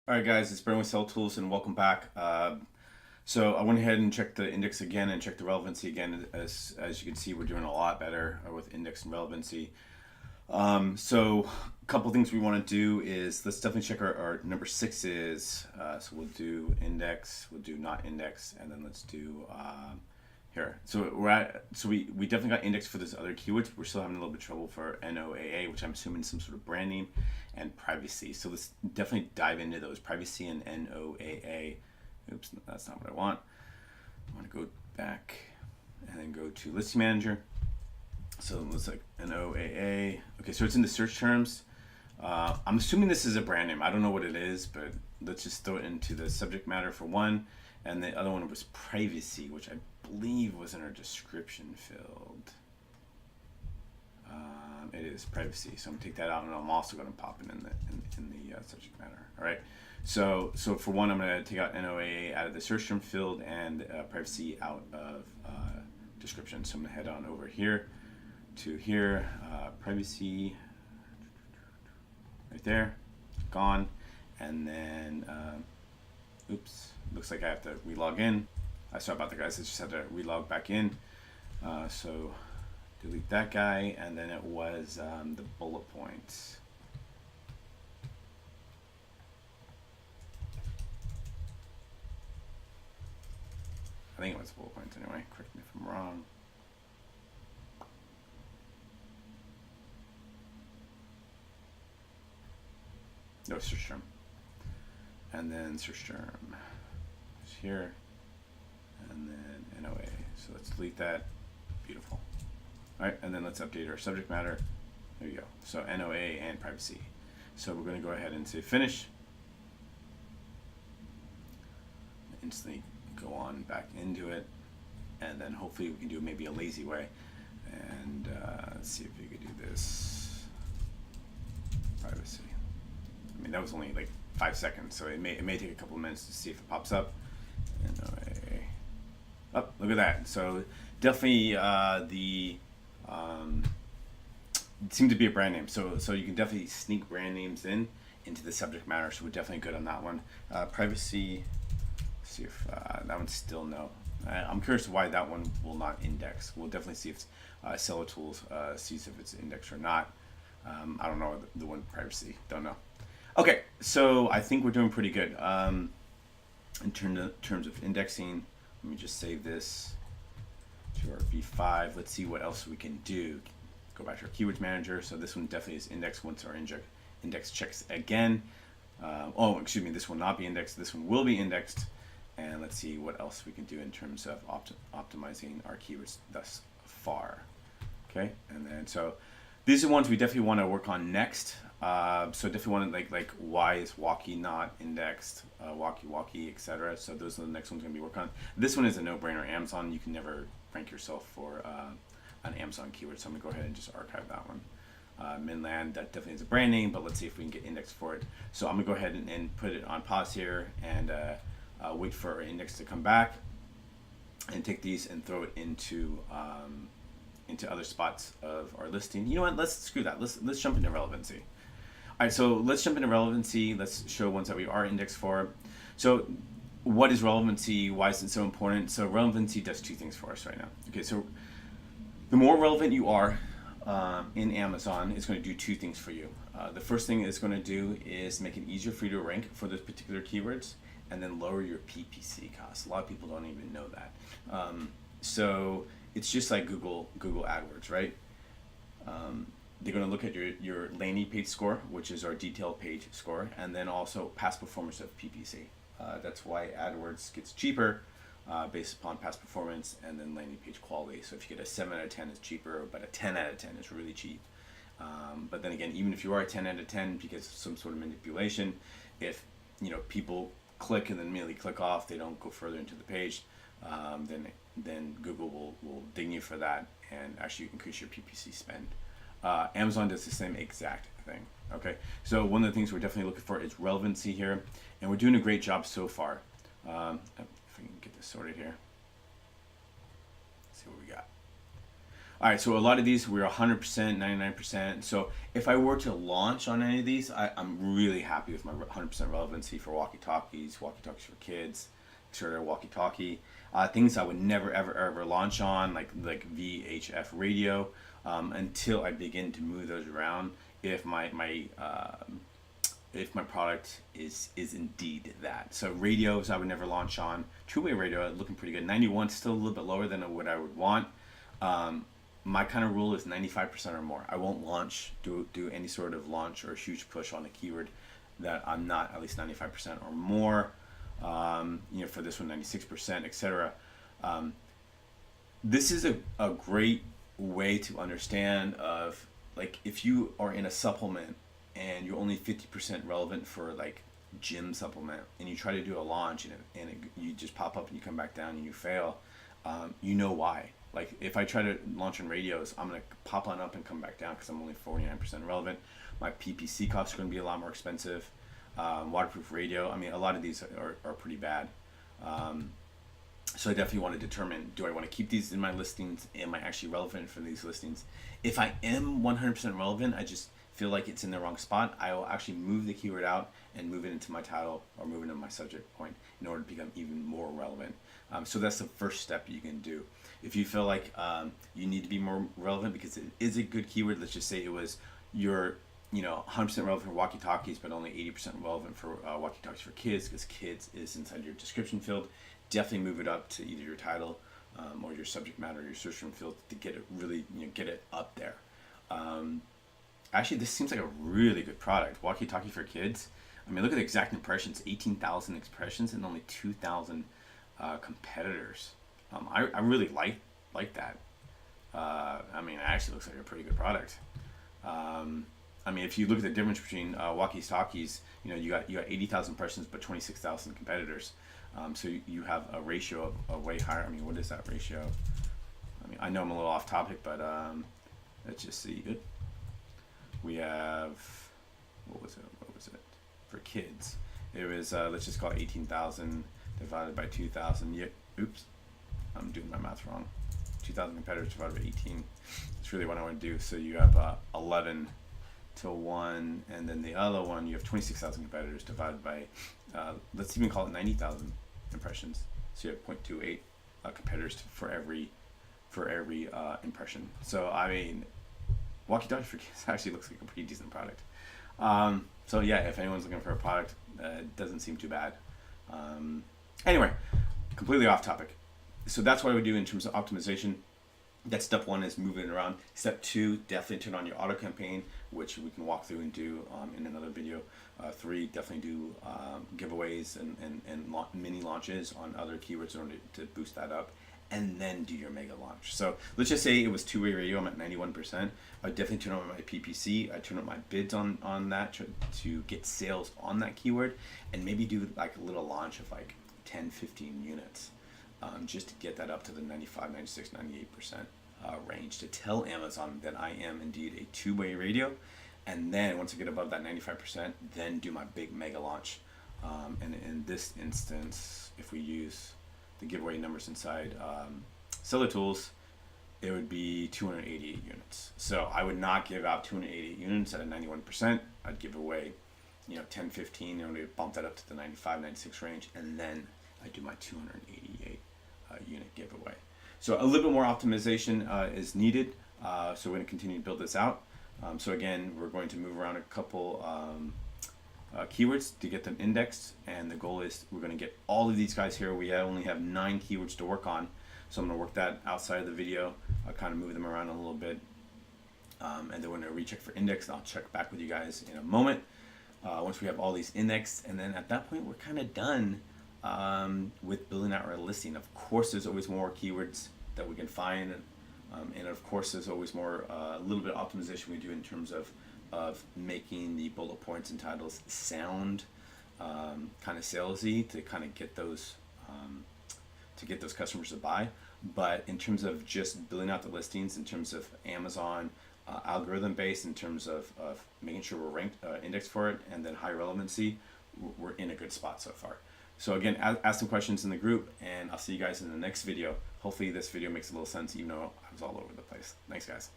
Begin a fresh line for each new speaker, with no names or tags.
All right, guys, it's Brent with Sell Tools, and welcome back. So I went ahead and checked the index again and checked the relevancy again. As you can see, we're doing a lot better with index and relevancy. So a couple things we want to do is let's definitely check our number six is. So we'll do index, we'll do not index, and then let's do here. So we definitely got index for this other keyword. We're still having a little bit of trouble for NOAA, which I'm assuming is some sort of brand name, and privacy. So let's definitely dive into those, privacy and NOAA. Oops, that's not what I want. I want to go back and then go to listing manager. So it looks like NOAA. Okay, so it's in the search terms. I'm assuming this is a brand name. I don't know what it is, but let's just throw it into the subject matter for one. And the other one was privacy, which I believe was in our description field. It is privacy, so I'm gonna take that out, and I'm also gonna pop it in the subject matter. All right. So for one, I'm gonna take out NOAA out of the search term field and privacy out of description. So I'm gonna head on over here to here, privacy, right there, gone, and then oops, looks like I have to relog in. Sorry about that, guys. I just had to relog back in. So delete that guy, and then it was the bullet points. I think it was bullet points anyway. Correct me if I'm wrong. No, search term. And then search term is here. And then NOA. So let's delete that. Beautiful. All right, and then let's update our subject matter. There you go. So NOA and privacy. So we're going to go ahead and say finish. Instantly go on back into it, and then hopefully we can do maybe a lazy way. And let's see if we could do this. Privacy. I mean, that was only like 5 seconds, so it may take a couple of minutes to see if it pops up. NOA. Oh, look at that. So definitely it seemed to be a brand name. So you can definitely sneak brand names into the subject matter. So we're definitely good on that one. Privacy. See if that one's still no. I'm curious why that one will not index. We'll definitely see if Seller Tools sees if it's indexed or not. I don't know the one privacy. Don't know. Okay, so I think we're doing pretty good in terms of indexing. Let me just save this to our V5. Let's see what else we can do. Go back to our keywords manager. So this one definitely is indexed once our index checks again. Oh, excuse me, this will not be indexed. This one will be indexed. And let's see what else we can do in terms of optimizing our keywords thus far. Okay, and then so these are ones we definitely want to work on next. So definitely want to like why is walkie not indexed, walkie, etc. So those are the next ones going to be working on. This one is a no-brainer. Amazon, you can never rank yourself for an Amazon keyword. So I'm gonna go ahead and just archive that one. Minland, that definitely is a brand name, but let's see if we can get indexed for it. So I'm gonna go ahead and put it on pause here and wait for our index to come back, and take these and throw it into other spots of our listing. You know what? Let's screw that. Let's jump into relevancy. All right, so let's jump into relevancy. Let's show ones that we are indexed for. So what is relevancy? Why is it so important? So relevancy does two things for us right now. Okay, so the more relevant you are in Amazon, it's going to do two things for you. The first thing it's going to do is make it easier for you to rank for those particular keywords, and then lower your PPC costs. A lot of people don't even know that. So it's just like Google AdWords, right? They're going to look at your landing page score, which is our detailed page score, and then also past performance of PPC. That's why AdWords gets cheaper based upon past performance and then landing page quality. So if you get a 7 out of 10, it's cheaper, but a 10 out of 10 is really cheap. But then again, even if you are a 10 out of 10 because of some sort of manipulation, if people click and then immediately click off, they don't go further into the page, then Google will ding you for that and actually increase your PPC spend. Amazon does the same exact thing. Okay, so one of the things we're definitely looking for is relevancy here, and we're doing a great job so far. If I can get this sorted here, let's see what we got. All right, so a lot of these we're 100%, 99%. So if I were to launch on any of these, I'm really happy with my 100% relevancy for walkie-talkies for kids, Turtle walkie-talkie. Things I would never, ever, ever launch on, like VHF radio, until I begin to move those around. If my product is indeed that. So radios I would never launch on. Two-way radio looking pretty good. 91 still a little bit lower than what I would want. My kind of rule is 95% or more. I won't do any sort of launch or a huge push on a keyword that I'm not at least 95% or more. For this one, 96%, etc. This is a great way to understand of, like, if you are in a supplement and you're only 50% relevant for like gym supplement, and you try to do a launch and you just pop up and you come back down and you fail, you know why. Like if I try to launch on radios, I'm going to pop on up and come back down because I'm only 49% relevant. My PPC costs are going to be a lot more expensive. Waterproof radio, I mean, a lot of these are pretty bad. So I definitely want to determine, do I want to keep these in my listings? Am I actually relevant for these listings? If I am 100% relevant, I just feel like it's in the wrong spot, I will actually move the keyword out and move it into my title or move it into my subject point in order to become even more relevant. So that's the first step you can do. If you feel like you need to be more relevant because it is a good keyword, let's just say it was your 100% relevant for walkie-talkies, but only 80% relevant for walkie-talkies for kids, because kids is inside your description field. Definitely move it up to either your title or your subject matter or your search term field to get it really, get it up there. Actually, this seems like a really good product. Walkie-talkie for kids. I mean, look at the exact impressions, 18,000 impressions and only 2,000 competitors. I really like that. I mean, it actually looks like a pretty good product. I mean, if you look at the difference between walkie-talkies, you got 80,000 impressions, but 26,000 competitors. So you have a ratio of way higher. I mean, what is that ratio? I mean, I know I'm a little off topic, but let's just see. We have, what was it? For kids, it was, let's just call it 18,000 divided by 2,000. Yeah, oops, I'm doing my math wrong. 2,000 competitors divided by 18. That's really what I want to do. So you have 11 to 1, and then the other one, you have 26,000 competitors divided by, let's even call it 90,000 impressions. So you have 0.28 competitors for every impression. So I mean, walkie-talkie for kids actually looks like a pretty decent product. So yeah, if anyone's looking for a product, it doesn't seem too bad. Anyway, completely off topic. So that's what I would do in terms of optimization. That's step one, is moving it around. Step two, definitely turn on your auto campaign, which we can walk through and do in another video. Three, definitely do giveaways and mini launches on other keywords in order to boost that up. And then do your mega launch. So let's just say it was two-way radio, I'm at 91%. I definitely turn on my PPC. I turn up my bids on that to get sales on that keyword, and maybe do like a little launch of like 10, 15 units, just to get that up to the 95, 96, 98% range, to tell Amazon that I am indeed a two-way radio. And then once I get above that 95%, then do my big mega launch. And in this instance, if we use the giveaway numbers inside Seller Tools, it would be 288 units. So I would not give out 288 units at a 91%. I'd give away 10, 15 in order to bump that up to the 95, 96 range, and then I do my 288 unit giveaway. So a little bit more optimization is needed. So we're going to continue to build this out. So again, we're going to move around a couple keywords to get them indexed, and the goal is we're going to get all of these guys here. We only have 9 keywords to work on, so I'm going to work that outside of the video. I'll kind of move them around a little bit, and then we're going to recheck for index, and I'll check back with you guys in a moment once we have all these indexed. And then at that point, we're kind of done with building out our listing. Of course, there's always more keywords that we can find, and of course there's always more a little bit of optimization we do in terms of making the bullet points and titles sound kind of salesy to kind of get those customers to buy. But in terms of just building out the listings, in terms of Amazon algorithm based, in terms of making sure we're ranked indexed for it, and then high relevancy, we're in a good spot so far. So again, ask some questions in the group, and I'll see you guys in the next video. Hopefully this video makes a little sense, even though I was all over the place. Thanks, guys.